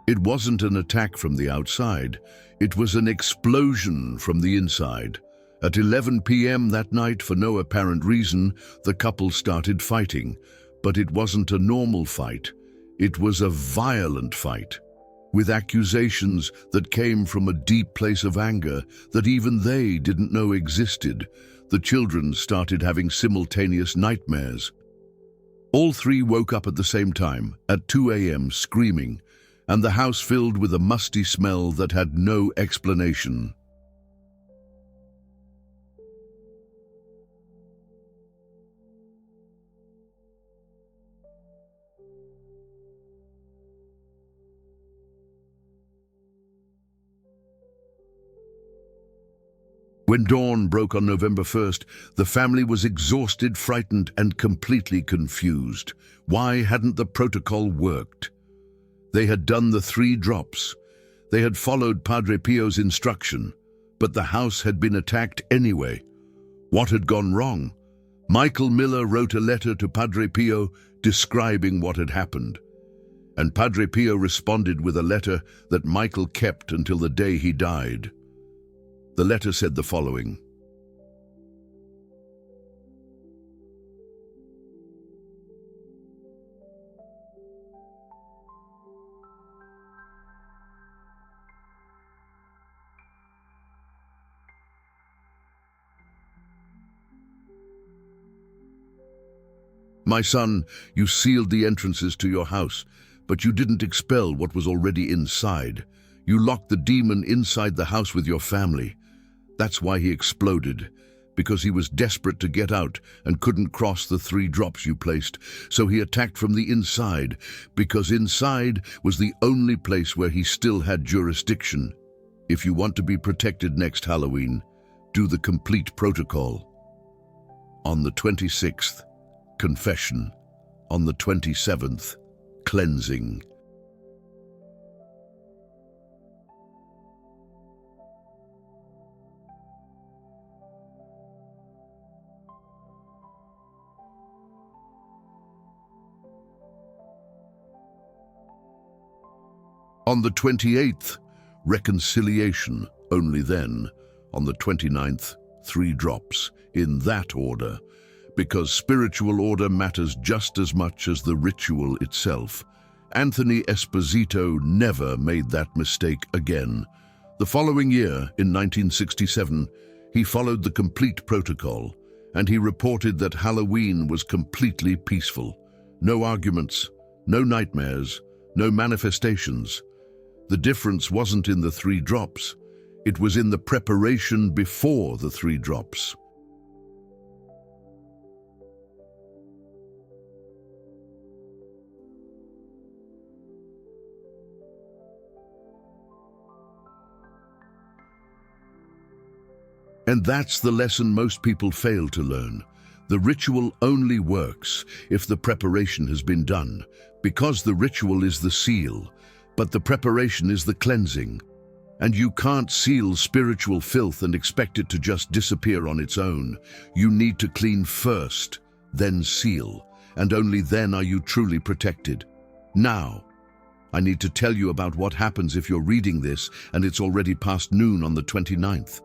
It wasn't an attack from the outside, it was an explosion from the inside. At 11 p.m. that night, for no apparent reason, the couple started fighting. But it wasn't a normal fight. It was a violent fight, with accusations that came from a deep place of anger that even they didn't know existed. The children started having simultaneous nightmares. All three woke up at the same time, at 2 a.m., screaming, and the house filled with a musty smell that had no explanation. When dawn broke on November 1st, the family was exhausted, frightened, and completely confused. Why hadn't the protocol worked? They had done the 3 drops. They had followed Padre Pio's instruction, but the house had been attacked anyway. What had gone wrong? Michael Miller wrote a letter to Padre Pio describing what had happened. And Padre Pio responded with a letter that Michael kept until the day he died. The letter said the following: My son, you sealed the entrances to your house, but you didn't expel what was already inside. You locked the demon inside the house with your family. That's why he exploded, because he was desperate to get out and couldn't cross the 3 drops you placed. So he attacked from the inside, because inside was the only place where he still had jurisdiction. If you want to be protected next Halloween, do the complete protocol. On the 26th, confession. On the 27th, cleansing. On the 28th, reconciliation, only then. On the 29th, 3 drops, in that order, because spiritual order matters just as much as the ritual itself. Anthony Esposito never made that mistake again. The following year, in 1967, he followed the complete protocol, and he reported that Halloween was completely peaceful. No arguments, no nightmares, no manifestations. The difference wasn't in the 3 drops. It was in the preparation before the 3 drops. And that's the lesson most people fail to learn. The ritual only works if the preparation has been done, because the ritual is the seal, but the preparation is the cleansing. And you can't seal spiritual filth and expect it to just disappear on its own. You need to clean first, then seal, and only then are you truly protected. Now, I need to tell you about what happens if you're reading this and it's already past noon on the 29th.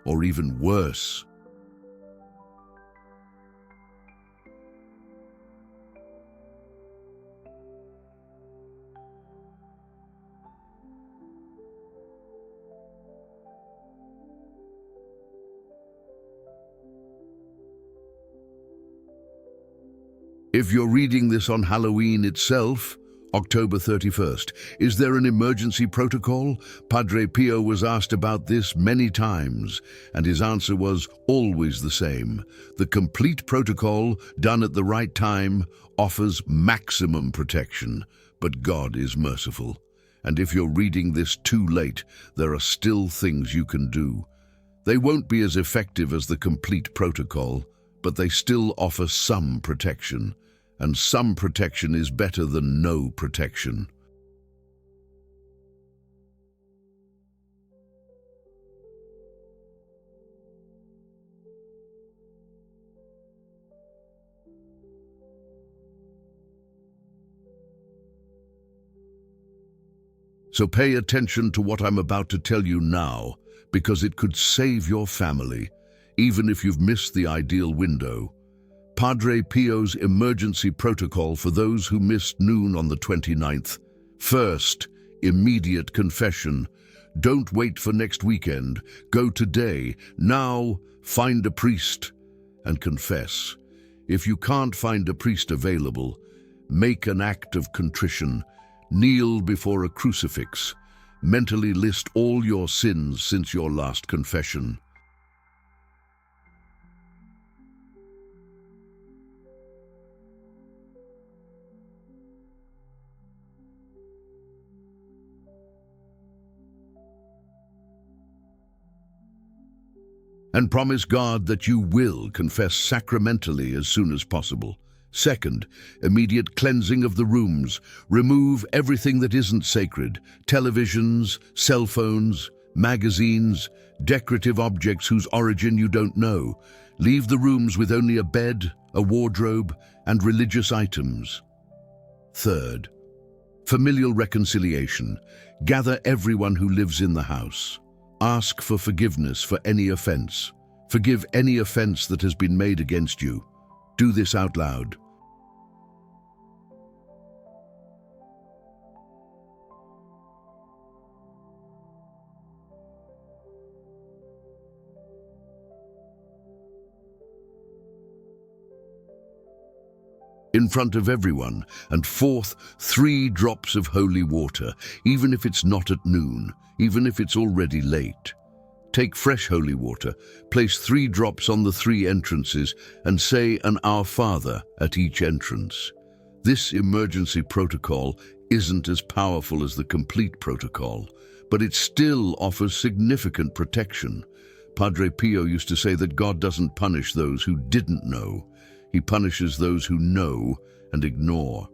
Or even worse. If you're reading this on Halloween itself, October 31st, is there an emergency protocol? Padre Pio was asked about this many times, and his answer was always the same. The complete protocol, done at the right time, offers maximum protection, but God is merciful. And if you're reading this too late, there are still things you can do. They won't be as effective as the complete protocol, but they still offer some protection. And some protection is better than no protection. So pay attention to what I'm about to tell you now, because it could save your family, even if you've missed the ideal window. Padre Pio's emergency protocol for those who missed noon on the 29th. First, immediate confession. Don't wait for next weekend. Go today. Now, find a priest and confess. If you can't find a priest available, make an act of contrition. Kneel before a crucifix. Mentally list all your sins since your last confession. And promise God that you will confess sacramentally as soon as possible. Second, immediate cleansing of the rooms. Remove everything that isn't sacred: televisions, cell phones, magazines, decorative objects whose origin you don't know. Leave the rooms with only a bed, a wardrobe, and religious items. Third, familial reconciliation. Gather everyone who lives in the house. Ask for forgiveness for any offense. Forgive any offense that has been made against you. Do this out loud. In front of everyone. And fourth, 3 drops of holy water, even if it's not at noon, even if it's already late. Take fresh holy water, place 3 drops on the 3 entrances, and say an Our Father at each entrance. This emergency protocol isn't as powerful as the complete protocol, but it still offers significant protection. Padre Pio used to say that God doesn't punish those who didn't know. He punishes those who know and ignore.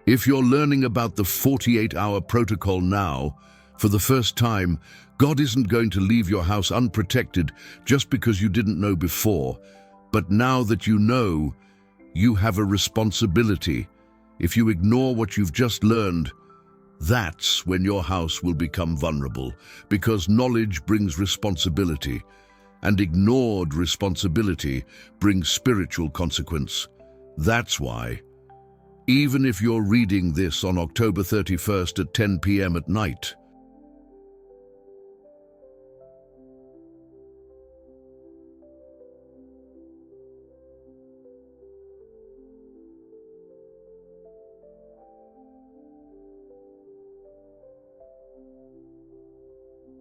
If you're learning about the 48-hour protocol now, for the first time, God isn't going to leave your house unprotected just because you didn't know before. But now that you know, you have a responsibility. If you ignore what you've just learned, that's when your house will become vulnerable, because knowledge brings responsibility, and ignored responsibility brings spiritual consequence. That's why, even if you're reading this on October 31st at 10 p.m. at night,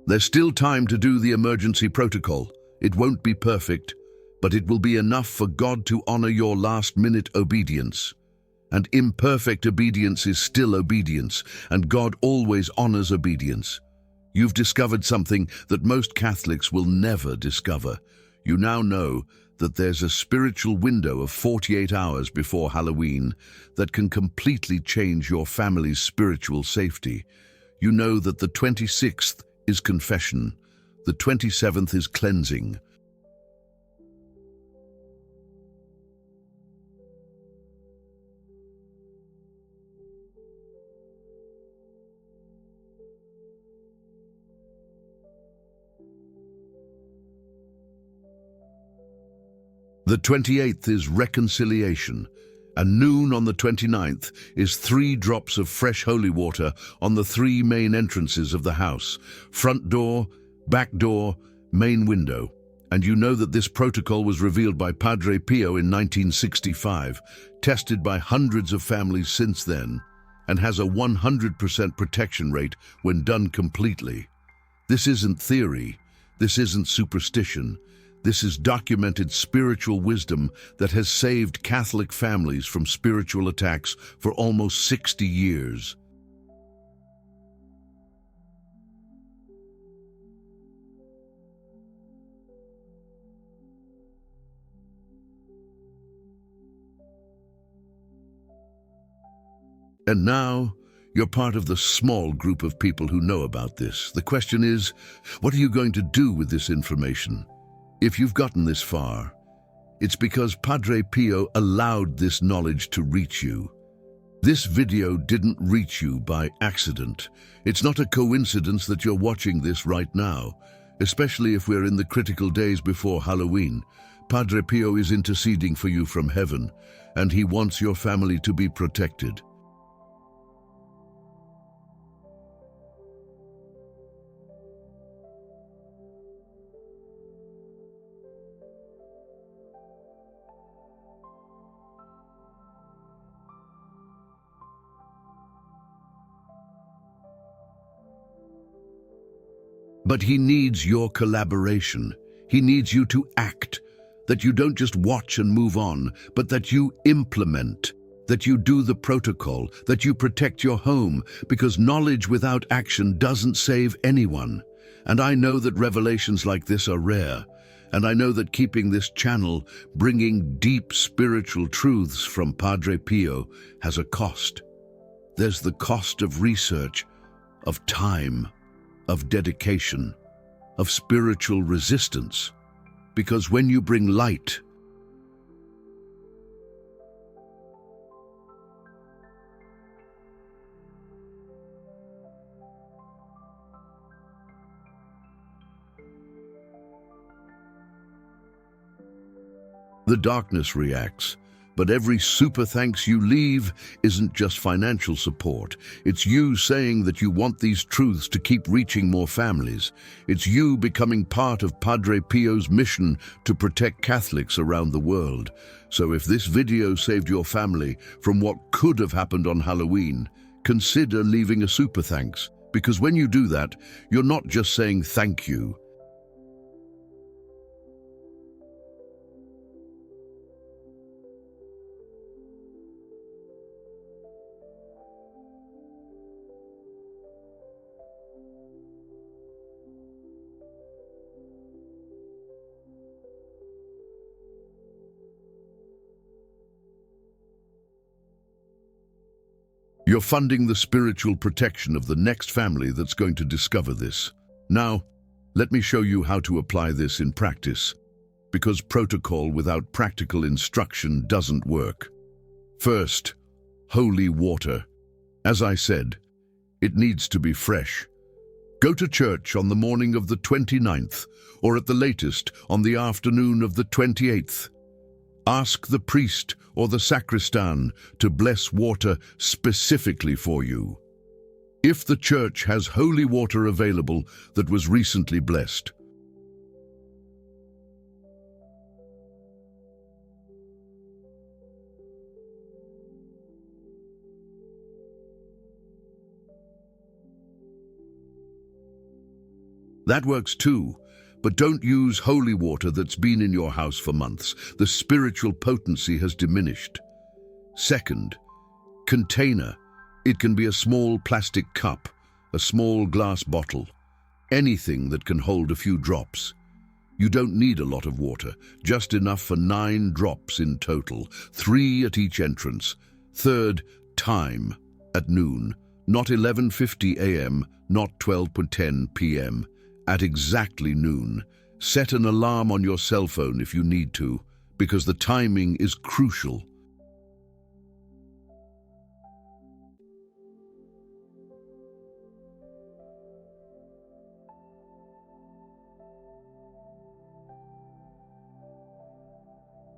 there's still time to do the emergency protocol. It won't be perfect, but it will be enough for God to honor your last-minute obedience. And imperfect obedience is still obedience, and God always honors obedience. You've discovered something that most Catholics will never discover. You now know that there's a spiritual window of 48 hours before Halloween that can completely change your family's spiritual safety. You know that the 26th is confession, the 27th is cleansing. The 28th is reconciliation, and noon on the 29th is 3 drops of fresh holy water on the 3 main entrances of the house: front door, back door, main window. And you know that this protocol was revealed by Padre Pio in 1965, tested by hundreds of families since then, and has a 100% protection rate when done completely. This isn't theory, this isn't superstition. This is documented spiritual wisdom that has saved Catholic families from spiritual attacks for almost 60 years. And now, you're part of the small group of people who know about this. The question is, what are you going to do with this information? If you've gotten this far, it's because Padre Pio allowed this knowledge to reach you. This video didn't reach you by accident. It's not a coincidence that you're watching this right now, especially if we're in the critical days before Halloween. Padre Pio is interceding for you from heaven, and he wants your family to be protected. But he needs your collaboration. He needs you to act, that you don't just watch and move on, but that you implement, that you do the protocol, that you protect your home, because knowledge without action doesn't save anyone. And I know that revelations like this are rare, and I know that keeping this channel, bringing deep spiritual truths from Padre Pio, has a cost. There's the cost of research, of time, of dedication, of spiritual resistance. Because when you bring light, the darkness reacts. But every super thanks you leave isn't just financial support. It's you saying that you want these truths to keep reaching more families. It's you becoming part of Padre Pio's mission to protect Catholics around the world. So if this video saved your family from what could have happened on Halloween, consider leaving a super thanks. Because when you do that, you're not just saying thank you. You're funding the spiritual protection of the next family that's going to discover this. Now, let me show you how to apply this in practice, because protocol without practical instruction doesn't work. First, holy water. As I said, it needs to be fresh. Go to church on the morning of the 29th, or at the latest on the afternoon of the 28th. Ask the priest or the sacristan to bless water specifically for you. If the church has holy water available that was recently blessed, that works too. But don't use holy water that's been in your house for months. The spiritual potency has diminished. Second, container. It can be a small plastic cup, a small glass bottle, anything that can hold a few drops. You don't need a lot of water, just enough for 9 drops in total, 3 at each entrance. Third, time, at noon, not 11:50 a.m., not 12:10 p.m., at exactly noon. Set an alarm on your cell phone if you need to, because the timing is crucial.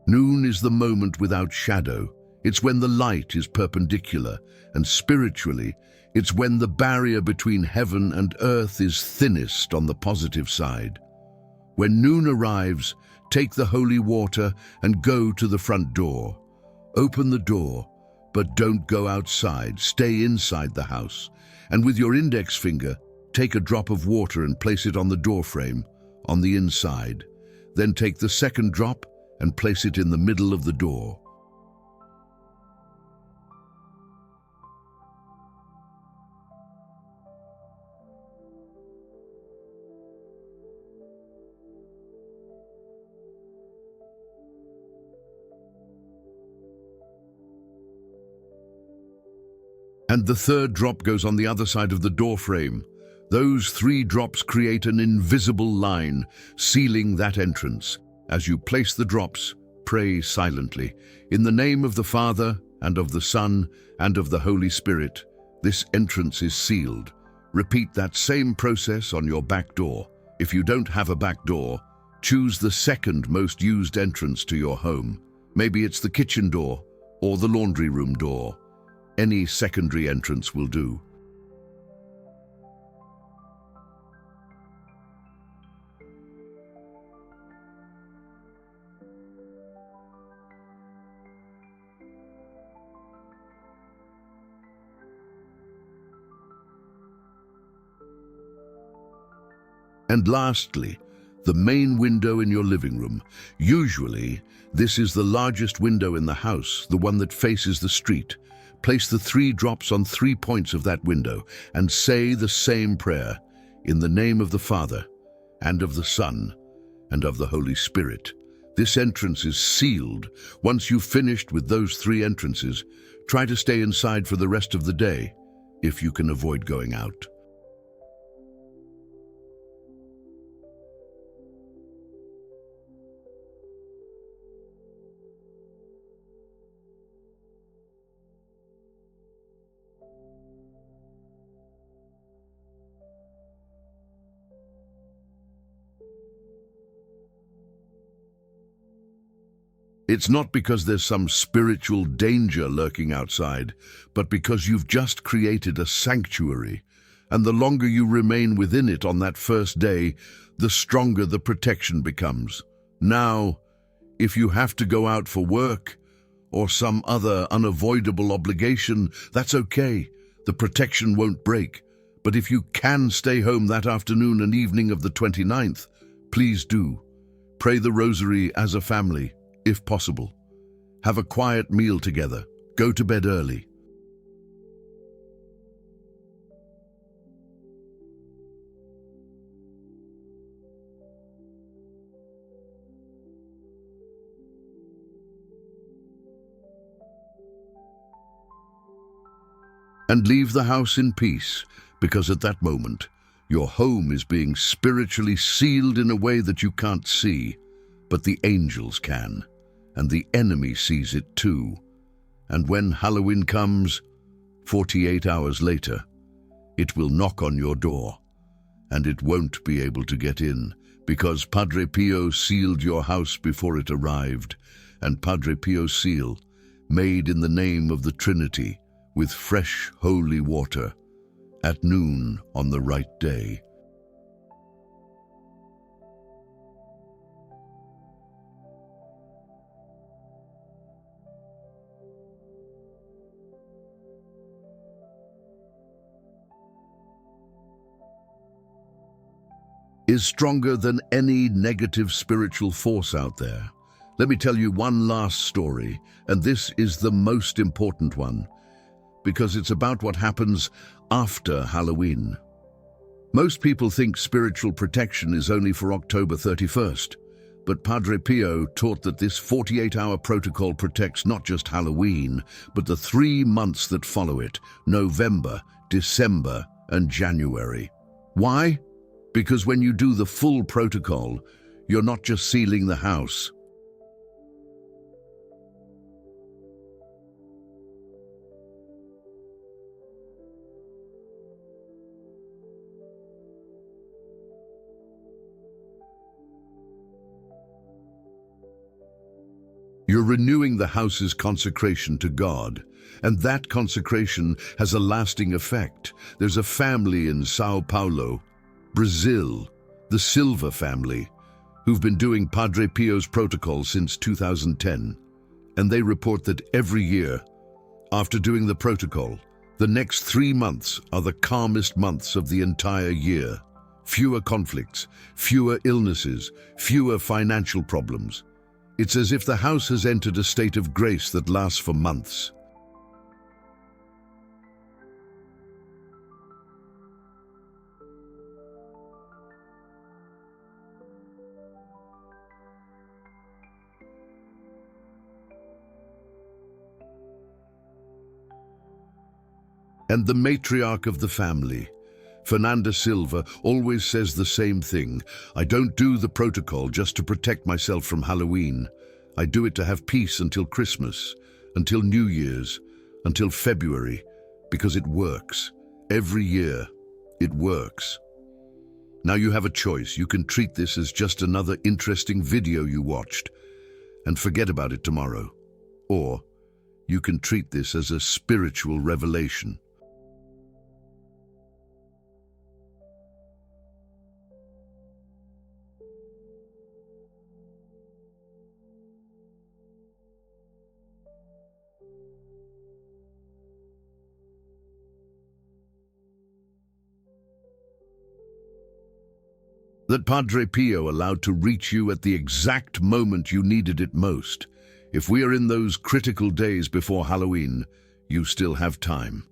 Noon is the moment without shadow. It's when the light is perpendicular, and spiritually, it's when the barrier between heaven and earth is thinnest on the positive side. When noon arrives, take the holy water and go to the front door. Open the door, but don't go outside. Stay inside the house. And with your index finger, take a drop of water and place it on the doorframe, on the inside. Then take the second drop and place it in the middle of the door. And the third drop goes on the other side of the door frame. Those 3 drops create an invisible line, sealing that entrance. As you place the drops, pray silently. In the name of the Father, and of the Son, and of the Holy Spirit, this entrance is sealed. Repeat that same process on your back door. If you don't have a back door, choose the second most used entrance to your home. Maybe it's the kitchen door or the laundry room door. Any secondary entrance will do. And lastly, the main window in your living room. Usually, this is the largest window in the house, the one that faces the street. Place the 3 drops on 3 points of that window and say the same prayer. In the name of the Father, and of the Son, and of the Holy Spirit. This entrance is sealed. Once you've finished with those 3 entrances, try to stay inside for the rest of the day, if you can avoid going out. It's not because there's some spiritual danger lurking outside, but because you've just created a sanctuary, and the longer you remain within it on that first day, the stronger the protection becomes. Now, if you have to go out for work or some other unavoidable obligation, that's okay. The protection won't break. But if you can stay home that afternoon and evening of the 29th, please do. Pray the rosary as a family, if possible. Have a quiet meal together. Go to bed early. And leave the house in peace, because at that moment, your home is being spiritually sealed in a way that you can't see, but the angels can, and the enemy sees it too. And when Halloween comes, 48 hours later, it will knock on your door, and it won't be able to get in, because Padre Pio sealed your house before it arrived, and Padre Pio's seal, made in the name of the Trinity, with fresh holy water, at noon on the right day. Is stronger than any negative spiritual force out there. Let me tell you one last story, and this is the most important one, because it's about what happens after Halloween. Most people think spiritual protection is only for October 31st, but Padre Pio taught that this 48-hour protocol protects not just Halloween, but the 3 months that follow it, November, December, and January. Why? Because when you do the full protocol, you're not just sealing the house. You're renewing the house's consecration to God, and that consecration has a lasting effect. There's a family in Sao Paulo, Brazil, the Silva family, who've been doing Padre Pio's protocol since 2010, and they report that every year, after doing the protocol, the next 3 months are the calmest months of the entire year. Fewer conflicts, fewer illnesses, fewer financial problems. It's as if the house has entered a state of grace that lasts for months. And the matriarch of the family, Fernanda Silva, always says the same thing. I don't do the protocol just to protect myself from Halloween. I do it to have peace until Christmas, until New Year's, until February, because it works. Every year, it works. Now you have a choice. You can treat this as just another interesting video you watched and forget about it tomorrow. Or you can treat this as a spiritual revelation. That Padre Pio allowed to reach you at the exact moment you needed it most. If we are in those critical days before Halloween, you still have time.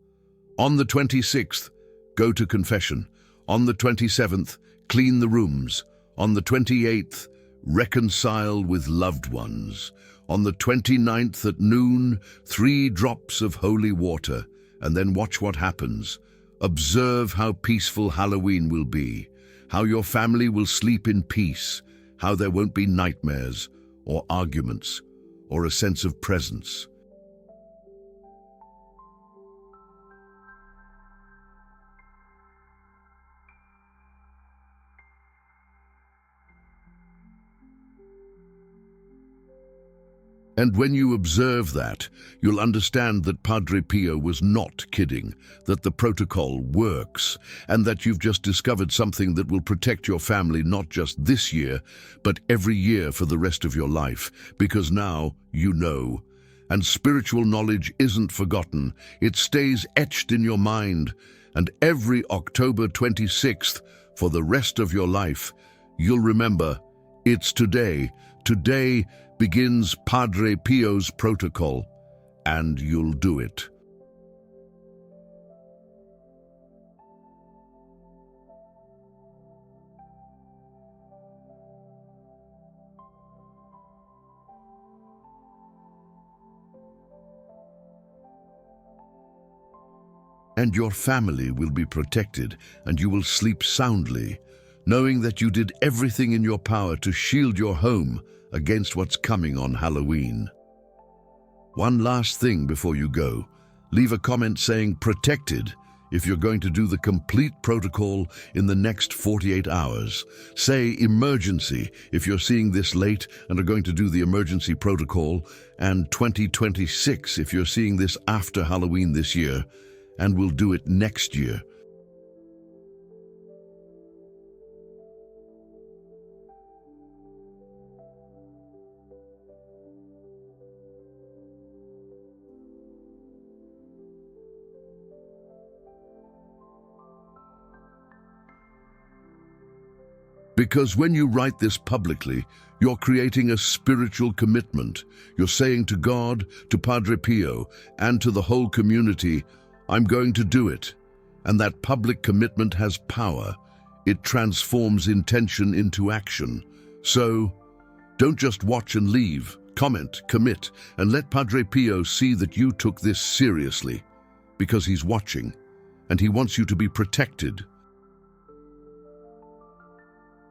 On the 26th, go to confession. On the 27th, clean the rooms. On the 28th, reconcile with loved ones. On the 29th at noon, 3 drops of holy water, and then watch what happens. Observe how peaceful Halloween will be. How your family will sleep in peace, how there won't be nightmares or arguments or a sense of presence. And when you observe that, you'll understand that Padre Pio was not kidding, that the protocol works, and that you've just discovered something that will protect your family not just this year, but every year for the rest of your life, because now you know. And spiritual knowledge isn't forgotten. It stays etched in your mind, and every October 26th, for the rest of your life, you'll remember, it's today. Today begins Padre Pio's protocol, and you'll do it. And your family will be protected, and you will sleep soundly, knowing that you did everything in your power to shield your home against what's coming on Halloween. One last thing before you go. Leave a comment saying protected if you're going to do the complete protocol in the next 48 hours. Say emergency if you're seeing this late and are going to do the emergency protocol, and 2026 if you're seeing this after Halloween this year and will do it next year. Because when you write this publicly, you're creating a spiritual commitment. You're saying to God, to Padre Pio, and to the whole community, I'm going to do it. And that public commitment has power. It transforms intention into action. So, don't just watch and leave. Comment, commit, and let Padre Pio see that you took this seriously. Because he's watching, and he wants you to be protected.